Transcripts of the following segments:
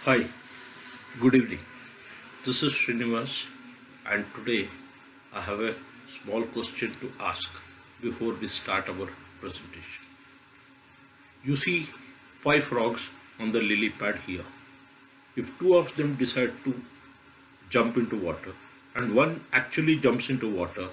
Hi, good evening. This is Srinivas, and today I have a small question to ask before we start our presentation. You see five frogs on the lily pad here. If two of them decide to jump into water and one actually jumps into water,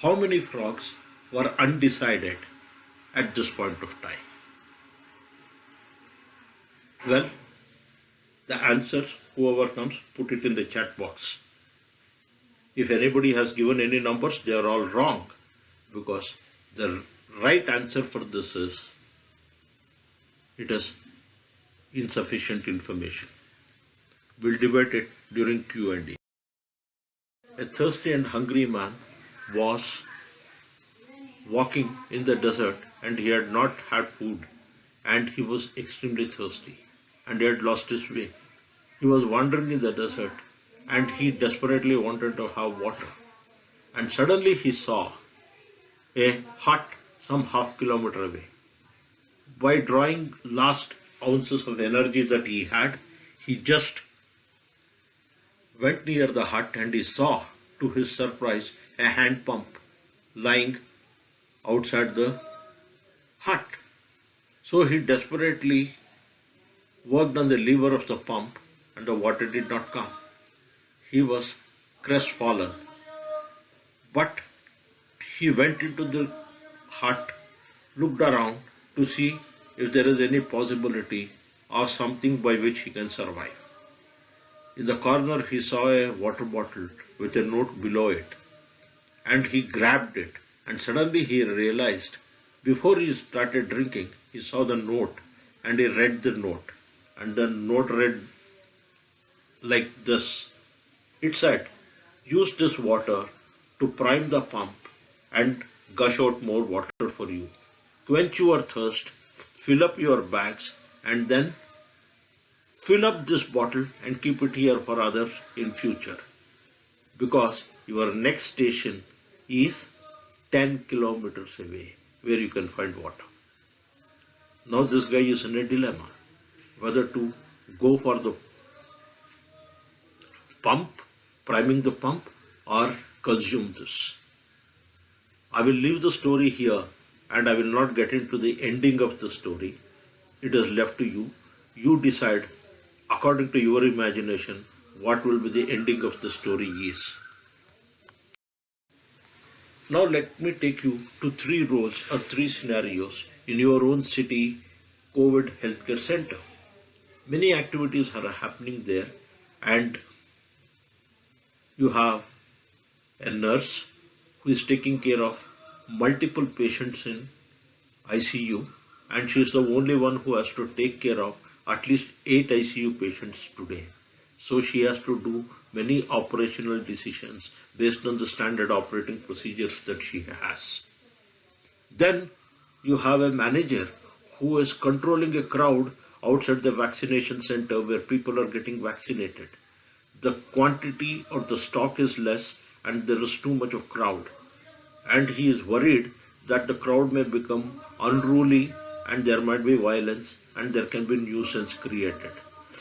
how many frogs were undecided at this point of time? Well, the answer, whoever comes, put it in the chat box. If anybody has given any numbers, they are all wrong because the right answer for this is it is insufficient information. We'll debate it during Q&A. A thirsty and hungry man was walking in the desert and he had not had food and he was extremely thirsty and he had lost his way. He was wandering in the desert and he desperately wanted to have water. And suddenly he saw a hut some half kilometer away. By drawing last ounces of energy that he had, he just went near the hut and he saw, to his surprise, a hand pump lying outside the hut. So he desperately worked on the lever of the pump and the water did not come. He was crestfallen. But he went into the hut, looked around to see if there is any possibility of something by which he can survive. In the corner, he saw a water bottle with a note below it, and he grabbed it. And suddenly he realized, before he started drinking, he saw the note and he read the note. And the note read like this. It said, use this water to prime the pump and gush out more water for you. Quench your thirst, fill up your bags, and then fill up this bottle and keep it here for others in future. Because your next station is 10 kilometers away where you can find water. Now this guy is in a dilemma whether to go for the pump, priming the pump, or consume this. I will leave the story here and I will not get into the ending of the story. It is left to you. You decide, according to your imagination, what will be the ending of the story is. Now let me take you to three roles or three scenarios in your own city COVID healthcare center. Many activities are happening there and you have a nurse who is taking care of multiple patients in ICU and she is the only one who has to take care of at least 8 ICU patients today. So she has to do many operational decisions based on the standard operating procedures that she has. Then you have a manager who is controlling a crowd outside the vaccination center where people are getting vaccinated. The quantity or the stock is less and there is too much of crowd. And he is worried that the crowd may become unruly and there might be violence and there can be nuisance created.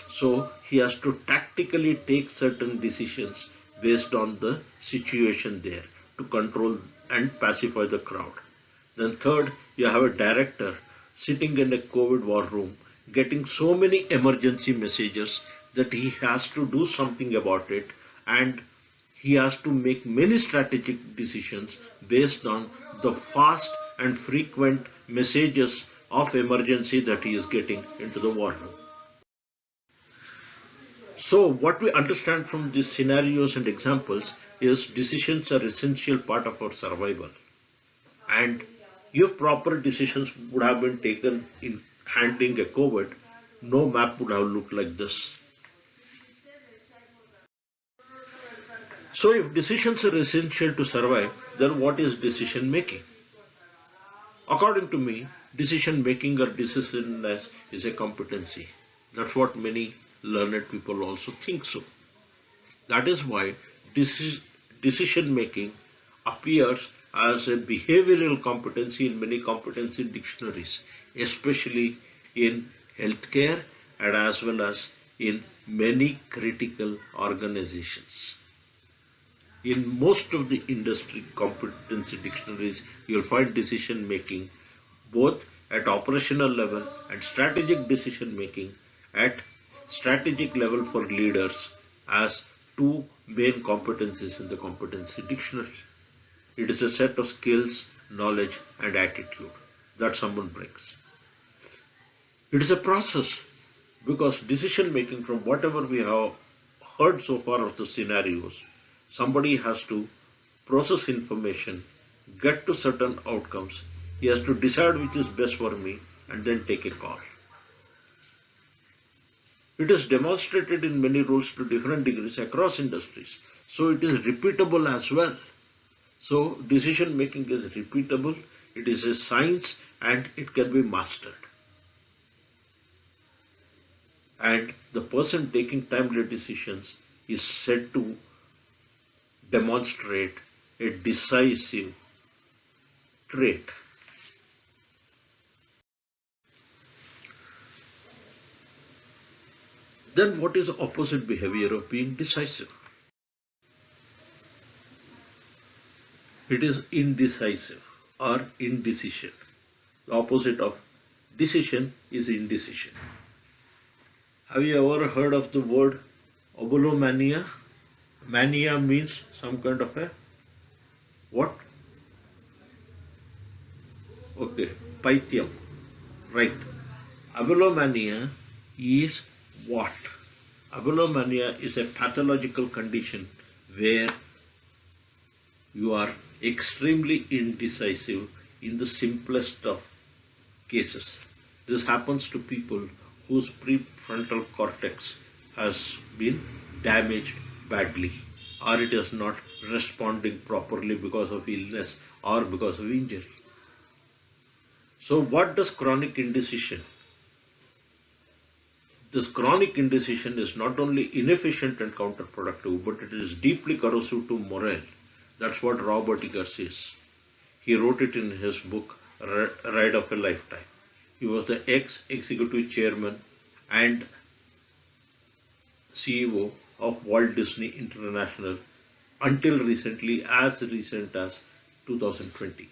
So he has to tactically take certain decisions based on the situation there to control and pacify the crowd. Then third, you have a director sitting in a COVID war room getting so many emergency messages that he has to do something about it and he has to make many strategic decisions based on the fast and frequent messages of emergency that he is getting into the war room. So what we understand from these scenarios and examples is decisions are essential part of our survival. And if proper decisions would have been taken in handling a COVID, no map would have looked like this. So if decisions are essential to survive, then what is decision making? According to me, decision making or decisiveness is a competency. That's what many learned people also think so. That is why decision making appears as a behavioral competency in many competency dictionaries, especially in healthcare and as well as in many critical organizations. In most of the industry competency dictionaries, you'll find decision making both at operational level and strategic decision making at strategic level for leaders as two main competencies in the competency dictionary. It is a set of skills, knowledge, and attitude that someone brings. It is a process because decision making, from whatever we have heard so far of the scenarios, somebody has to process information, get to certain outcomes, he has to decide which is best for me, and then take a call. It is demonstrated in many roles to different degrees across industries, so it is repeatable as well. So decision making is repeatable, it is a science, and it can be mastered. And the person taking timely decisions is said to demonstrate a decisive trait. Then what is the opposite behavior of being decisive? It is indecisive or indecision. The opposite of decision is indecision. Have you ever heard of the word obulomania? Mania means some kind of a what? Okay, Pythium. Right. Abulomania is what? Abulomania is a pathological condition where you are extremely indecisive in the simplest of cases. This happens to people whose prefrontal cortex has been damaged badly, or it is not responding properly because of illness or because of injury. So what does chronic indecision? This chronic indecision is not only inefficient and counterproductive, but it is deeply corrosive to morale. That's what Robert Iger says. He wrote it in his book, Ride of a Lifetime. He was the ex-executive chairman and CEO of Walt Disney International until recently, as recent as 2020.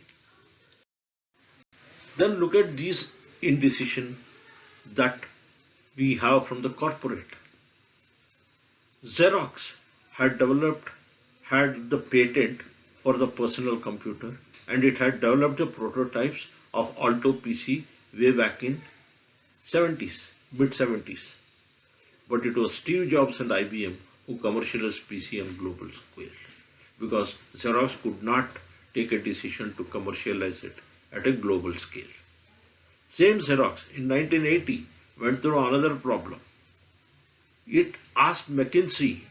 Then look at these indecision that we have from the corporate. Xerox had the patent for the personal computer, and it had developed the prototypes of Alto PC way back in mid 70s. But it was Steve Jobs and IBM who commercialized PC on global scale because Xerox could not take a decision to commercialize it at a global scale. Same Xerox in 1980 went through another problem. It asked McKinsey,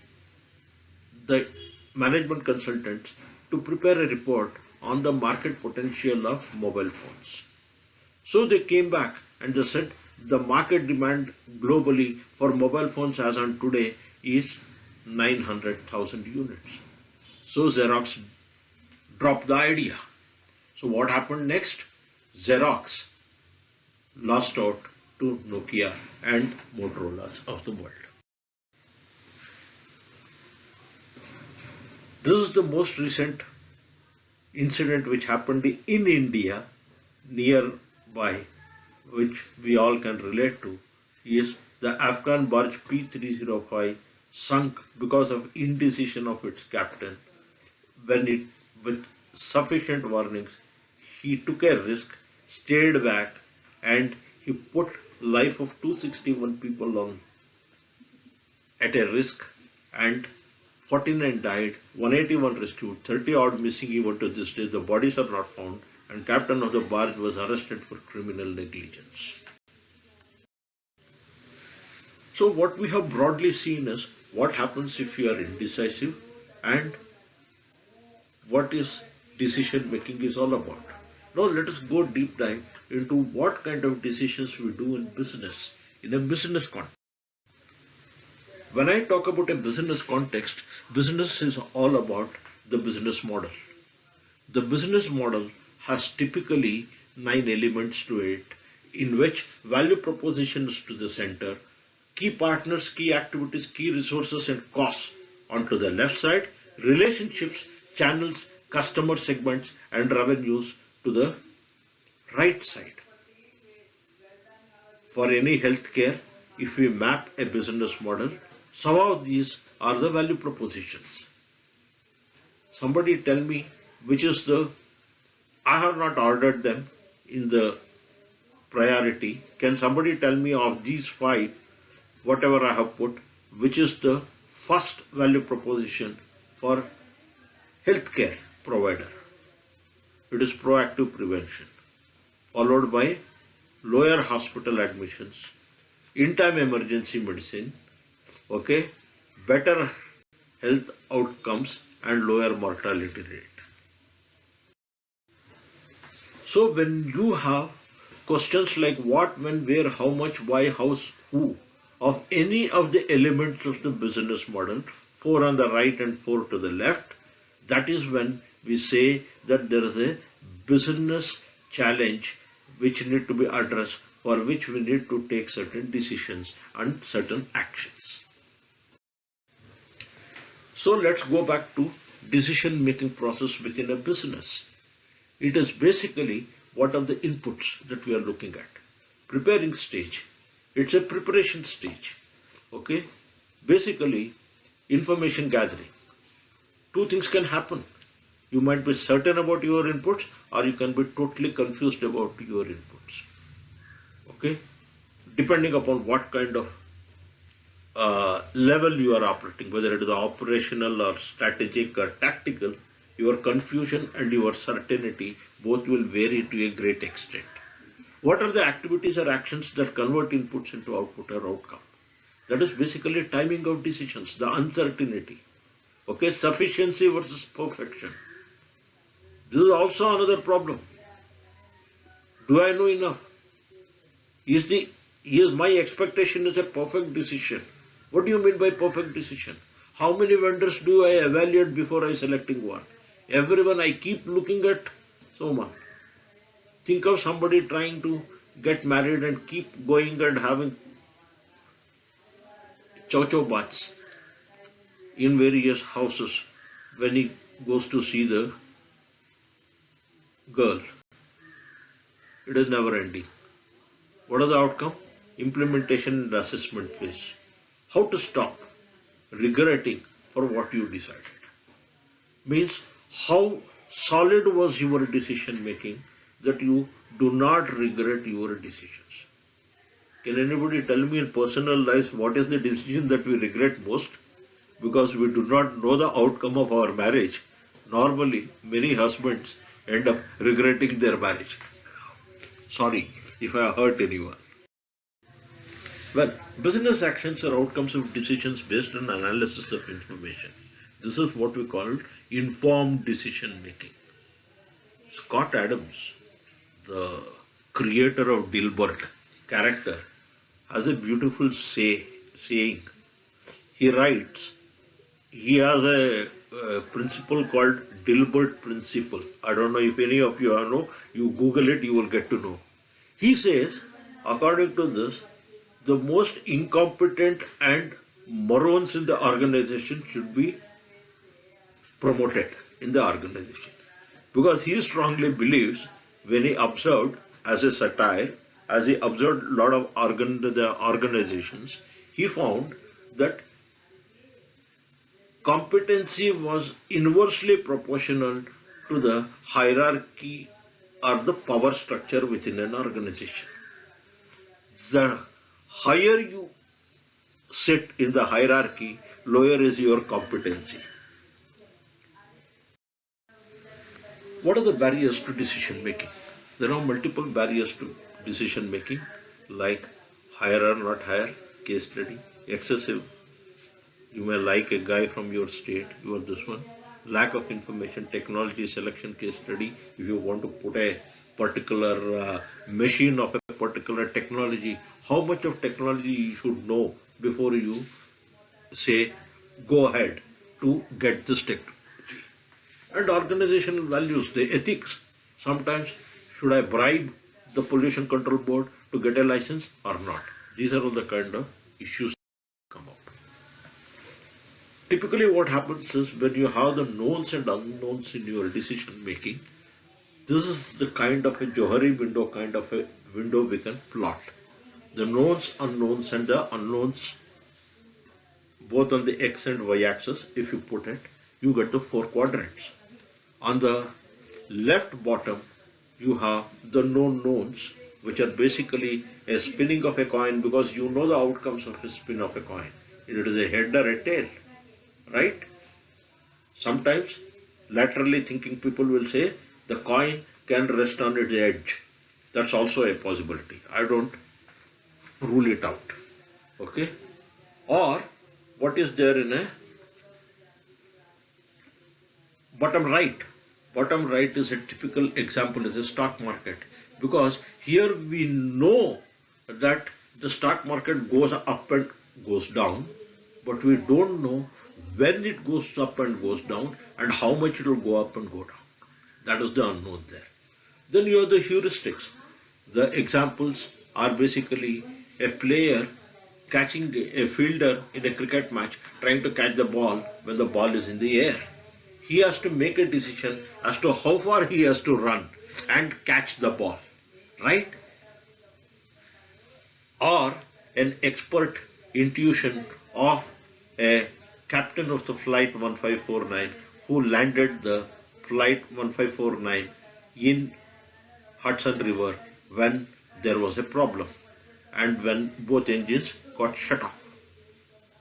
the management consultants, to prepare a report on the market potential of mobile phones. So they came back and they said the market demand globally for mobile phones as on today is 900,000 units. So Xerox dropped the idea. So what happened next? Xerox lost out to Nokia and Motorola's of the world. This is the most recent incident which happened in India nearby, which we all can relate to, is the Afghan barge P305 sunk because of indecision of its captain. When it, with sufficient warnings, he took a risk, stayed back, and he put life of 261 people on at a risk, and 49 died, 181 rescued, 30 odd missing even to this day. The bodies are not found, and captain of the barge was arrested for criminal negligence. So what we have broadly seen is what happens if you are indecisive and what is decision making is all about. Now let us go deep dive into what kind of decisions we do in business, in a business context. When I talk about a business context, business is all about the business model. The business model has typically 9 elements to it, in which value proposition is to the center, key partners, key activities, key resources, and costs onto the left side, relationships, channels, customer segments, and revenues to the right side. For any healthcare, if we map a business model, some of these are the value propositions. Somebody tell me which is the, I have not ordered them in the priority. Can somebody tell me of these five, whatever I have put, which is the first value proposition for healthcare provider? It is proactive prevention, followed by lower hospital admissions, in-time emergency medicine, okay, better health outcomes and lower mortality rate. So when you have questions like what, when, where, how much, why, how, who, of any of the elements of the business model, 4 on the right and 4 to the left, that is when we say that there is a business challenge which need to be addressed, for which we need to take certain decisions and certain actions. So let's go back to decision making process within a business. It is basically what are the inputs that we are looking at. Preparing stage. It's a preparation stage. Okay. Basically, information gathering. Two things can happen. You might be certain about your inputs, or you can be totally confused about your inputs. Okay. Depending upon what kind of level you are operating, whether it is operational or strategic or tactical, your confusion and your certainty both will vary to a great extent. What are the activities or actions that convert inputs into output or outcome? That is basically timing of decisions, the uncertainty. Okay, sufficiency versus perfection. This is also another problem. Do I know enough? Is my expectation is a perfect decision? What do you mean by perfect decision? How many vendors do I evaluate before I selecting one? Everyone I keep looking at, so on. Think of somebody trying to get married and keep going and having chow baths in various houses when he goes to see the girl. It is never ending. What is the outcome? Implementation and assessment phase. How to stop regretting for what you decided. Means how solid was your decision making that you do not regret your decisions. Can anybody tell me in personal life what is the decision that we regret most? Because we do not know the outcome of our marriage. Normally, many husbands end up regretting their marriage. Sorry if I hurt anyone. Well, business actions are outcomes of decisions based on analysis of information. This is what we call informed decision making. Scott Adams, the creator of Dilbert character, has a beautiful saying. He writes, he has a principle called Dilbert principle. I don't know if any of you know, you Google it, you will get to know. He says, according to this, the most incompetent and morons in the organization should be promoted in the organization. Because he strongly believes, when he observed as a satire, as he observed a lot of the organizations, he found that competency was inversely proportional to the hierarchy or the power structure within an organization. The higher you sit in the hierarchy, lower is your competency. What are the barriers to decision making? There are multiple barriers to decision making, like hire or not hire, case study, excessive. You may like a guy from your state, you are this one. Lack of information, technology selection case study. If you want to put a particular machine of a particular technology, how much of technology you should know before you say, go ahead to get this technology. And organizational values, the ethics. Sometimes, should I bribe the pollution control board to get a license or not? These are all the kind of issues come up. Typically, what happens is when you have the knowns and unknowns in your decision making, this is the kind of a Johari window, kind of a window we can plot. The knowns, unknowns, and the unknowns both on the x and y axis. If you put it, you get the four quadrants. On the left bottom, you have the known knowns, which are basically a spinning of a coin, because you know the outcomes of a spin of a coin. It is a head or a tail, right? Sometimes laterally thinking people will say the coin can rest on its edge. That's also a possibility. I don't rule it out. Okay? Or what is there in a bottom right? Bottom right is a typical example, is a stock market, because here we know that the stock market goes up and goes down, but we don't know when it goes up and goes down and how much it will go up and go down. That is the unknown there. Then you have the heuristics. The examples are basically a player catching a fielder in a cricket match, trying to catch the ball when the ball is in the air. He has to make a decision as to how far he has to run and catch the ball, right? Or an expert intuition of a captain of the flight 1549 who landed the flight 1549 in Hudson River when there was a problem and when both engines got shut off.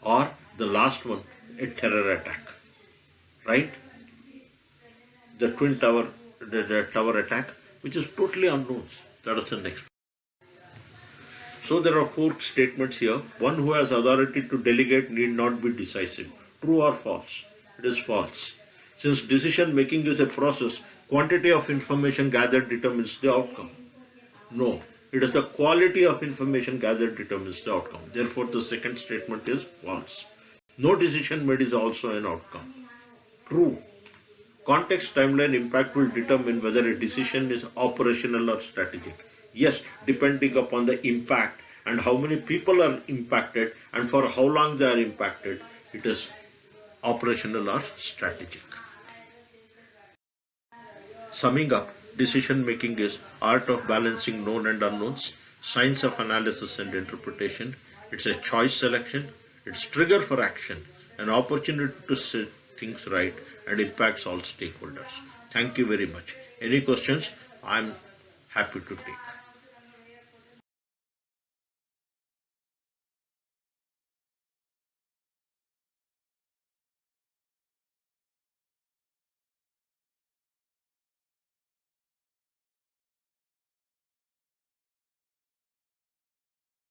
Or the last one, a terror attack, right? The Twin Tower, the tower attack, which is totally unknown. That is the next. So there are four statements here. One who has authority to delegate need not be decisive. True or false? It is false. Since decision making is a process, quantity of information gathered determines the outcome. No, it is the quality of information gathered determines the outcome. Therefore, the second statement is false. No decision made is also an outcome. True. Context, timeline, impact will determine whether a decision is operational or strategic. Yes, depending upon the impact and how many people are impacted and for how long they are impacted, it is operational or strategic. Summing up, decision making is art of balancing known and unknowns, science of analysis and interpretation. It's a choice selection, it's trigger for action, an opportunity to set things right and impacts all stakeholders. Thank you very much. Any questions? I'm happy to take.